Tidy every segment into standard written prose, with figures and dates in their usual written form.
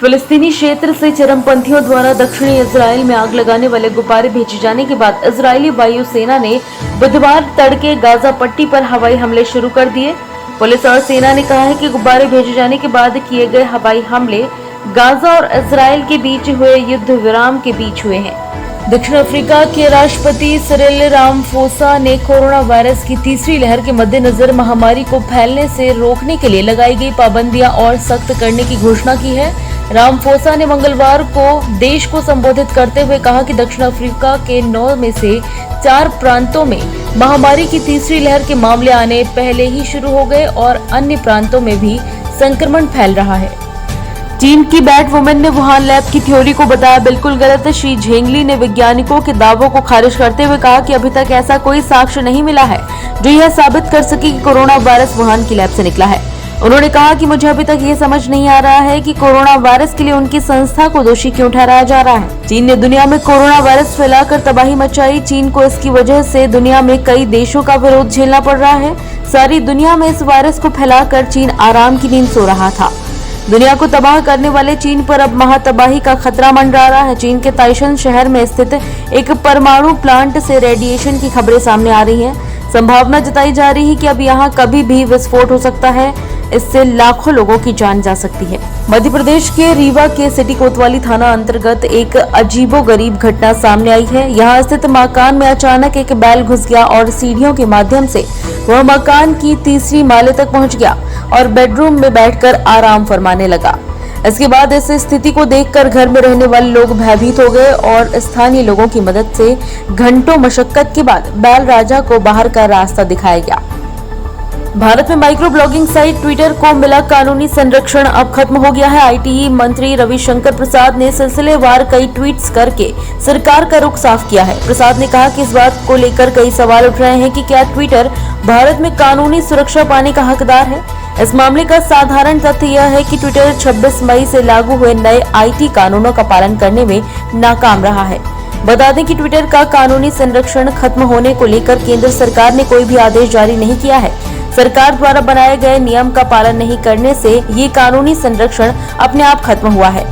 फिलिस्तीनी क्षेत्र से चरमपंथियों द्वारा दक्षिणी इजराइल में आग लगाने वाले गुब्बारे भेजे जाने के बाद इजरायली वायुसेना ने बुधवार तड़के गाजा पट्टी पर हवाई हमले शुरू कर दिए। पुलिस और सेना ने कहा है कि गुब्बारे भेजे जाने के बाद किए गए हवाई हमले गाजा और इजराइल के बीच हुए युद्ध विराम के बीच हुए हैं। दक्षिण अफ्रीका के राष्ट्रपति सिरिल रामाफोसा ने कोरोना वायरस की तीसरी लहर के मद्देनजर महामारी को फैलने से रोकने के लिए लगाई गई पाबंदियां और सख्त करने की घोषणा की है। रामाफोसा ने मंगलवार को देश को संबोधित करते हुए कहा कि दक्षिण अफ्रीका के 9 में से 4 प्रांतों में महामारी की तीसरी लहर के मामले आने पहले ही शुरू हो गए और अन्य प्रांतों में भी संक्रमण फैल रहा है। चीन की बैट वुमेन ने वुहान लैब की थ्योरी को बताया बिल्कुल गलत। शी झेंगली ने वैज्ञानिकों के दावों को खारिज करते हुए कहा कि अभी तक ऐसा कोई साक्ष्य नहीं मिला है जो यह साबित कर सके कि कोरोना वायरस वुहान की लैब से निकला है। उन्होंने कहा कि मुझे अभी तक ये समझ नहीं आ रहा है कि कोरोना वायरस के लिए उनकी संस्था को दोषी क्यों ठहराया जा रहा है। चीन ने दुनिया में कोरोना वायरस फैलाकर तबाही मचाई। चीन को इसकी वजह से दुनिया में कई देशों का विरोध झेलना पड़ रहा है। सारी दुनिया में इस वायरस को फैलाकर चीन आराम की नींद सो रहा था। दुनिया को तबाह करने वाले चीन पर अब महातबाही का खतरा मंडरा रहा है। चीन के ताइशन शहर में स्थित एक परमाणु प्लांट से रेडिएशन की खबरें सामने आ रही हैं। संभावना जताई जा रही है कि अब यहां कभी भी विस्फोट हो सकता है। इससे लाखों लोगों की जान जा सकती है। मध्य प्रदेश के रीवा के सिटी कोतवाली थाना अंतर्गत एक अजीबोगरीब घटना सामने आई है। यहां स्थित मकान में अचानक एक बैल घुस गया और सीढ़ियों के माध्यम से वह मकान की तीसरी माले तक पहुंच गया और बेडरूम में बैठकर आराम फरमाने लगा। इसके बाद इस स्थिति को देखकर घर में रहने वाले लोग भयभीत हो गए और स्थानीय लोगों की मदद से घंटों मशक्कत के बाद बैल राजा को बाहर का रास्ता दिखाया गया। भारत में माइक्रो ब्लॉगिंग साइट ट्विटर को मिला कानूनी संरक्षण अब खत्म हो गया है। आईटी मंत्री रविशंकर प्रसाद ने सिलसिलेवार कई ट्वीट्स करके सरकार का रुख साफ किया है। प्रसाद ने कहा कि इस बात को लेकर कई सवाल उठ रहे हैं कि क्या ट्विटर भारत में कानूनी सुरक्षा पाने का हकदार है। इस मामले का साधारण तथ्य यह है कि ट्विटर 26 मई से लागू हुए नए आईटी कानूनों का पालन करने में नाकाम रहा है। बता दें कि ट्विटर का कानूनी संरक्षण खत्म होने को लेकर केंद्र सरकार ने कोई भी आदेश जारी नहीं किया है। सरकार द्वारा बनाए गए नियम का पालन नहीं करने से ये कानूनी संरक्षण अपने आप खत्म हुआ है।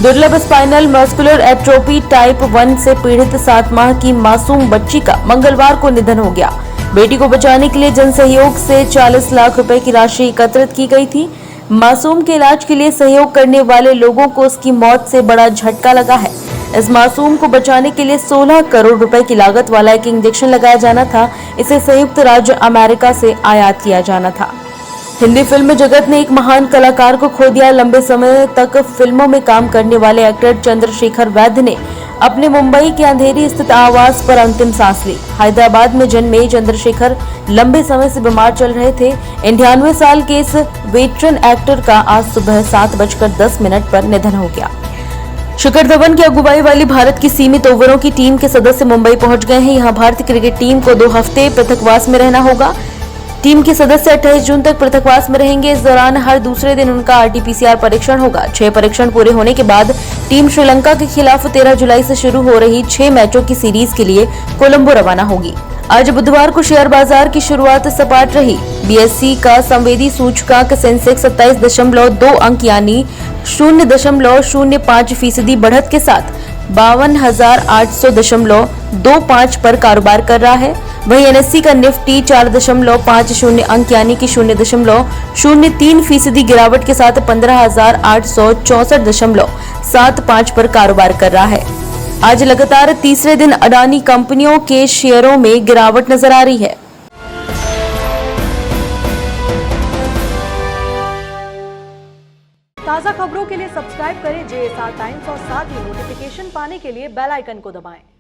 दुर्लभ स्पाइनल मस्कुलर एट्रोफी टाइप 1 से पीड़ित 7 माह की मासूम बच्ची का मंगलवार को निधन हो गया। बेटी को बचाने के लिए जन सहयोग से 40 लाख रुपए की राशि एकत्रित की गई थी। मासूम के इलाज के लिए सहयोग करने वाले लोगों को उसकी मौत से बड़ा झटका लगा है। इस मासूम को बचाने के लिए 16 करोड़ रुपए की लागत वाला एक इंजेक्शन लगाया जाना था। इसे संयुक्त राज्य अमेरिका से आयात किया जाना था। हिंदी फिल्म जगत ने एक महान कलाकार को खो दिया। लंबे समय तक फिल्मों में काम करने वाले एक्टर चंद्रशेखर वैद्य ने अपने मुंबई के अंधेरी स्थित आवास पर अंतिम सांस ली। हैदराबाद में जन्मे चंद्रशेखर लंबे समय से बीमार चल रहे थे। 98 साल के इस वेटरन एक्टर का आज सुबह 7:10 पर निधन हो गया। शिखर धवन की अगुवाई वाली भारत की सीमित ओवरों की टीम के सदस्य मुंबई पहुंच गए हैं। यहां भारतीय क्रिकेट टीम को 2 हफ्ते पृथकवास में रहना होगा। टीम के सदस्य 28 जून तक पृथकवास में रहेंगे। इस दौरान हर दूसरे दिन उनका RT-PCR परीक्षण होगा। 6 परीक्षण पूरे होने के बाद टीम श्रीलंका के खिलाफ 13 जुलाई से शुरू हो रही 6 मैचों की सीरीज के लिए कोलंबो रवाना होगी। आज बुधवार को शेयर बाजार की शुरुआत सपाट रही। BSE का संवेदी सूचकांक सेंसेक्स 27.2 अंक यानी 0.05% बढ़त के साथ 52,800.25 पर कारोबार कर रहा है। वहीं NSE का निफ्टी 4.50 अंक यानी कि 0.03% गिरावट के साथ 15,864.75 पर कारोबार कर रहा है। आज लगातार तीसरे दिन अडानी कंपनियों के शेयरों में गिरावट नजर आ रही है। ताज़ा खबरों के लिए सब्सक्राइब करें JSR टाइम्स और साथ ही नोटिफिकेशन पाने के लिए बेल आइकन को दबाएं।